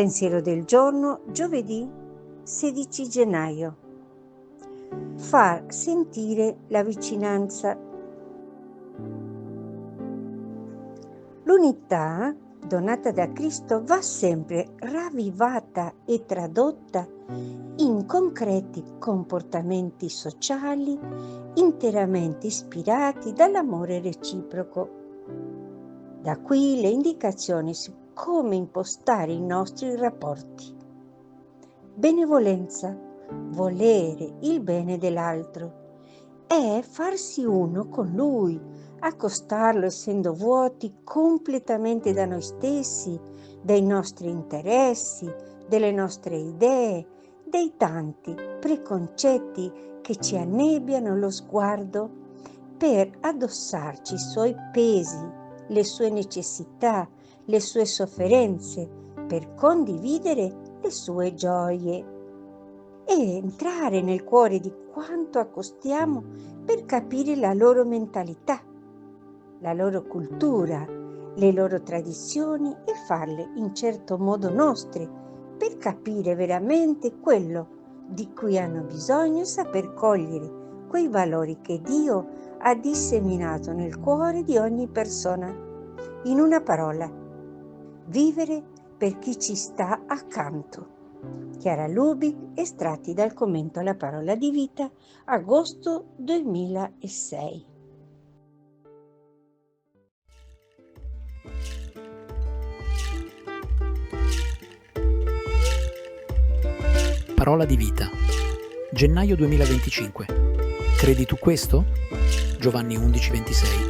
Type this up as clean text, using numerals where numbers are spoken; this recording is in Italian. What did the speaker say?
Pensiero del giorno, giovedì 16 gennaio. Far sentire la vicinanza. L'unità donata da Cristo va sempre ravvivata e tradotta in concreti comportamenti sociali interamente ispirati dall'amore reciproco. Da qui le indicazioni su come impostare i nostri rapporti. Benevolenza, volere il bene dell'altro, è farsi uno con lui, accostarlo essendo vuoti completamente da noi stessi, dei nostri interessi, delle nostre idee, dei tanti preconcetti che ci annebbiano lo sguardo per addossarci i suoi pesi, le sue necessità, le sue sofferenze, per condividere le sue gioie e entrare nel cuore di quanto accostiamo per capire la loro mentalità, la loro cultura, le loro tradizioni e farle in certo modo nostre, per capire veramente quello di cui hanno bisogno e saper cogliere quei valori che Dio ha disseminato nel cuore di ogni persona. In una parola, vivere per chi ci sta accanto. Chiara Lubick, estratti dal commento alla parola di vita, agosto 2006. Parola di vita. Gennaio 2025. Credi tu questo? Giovanni 11:26.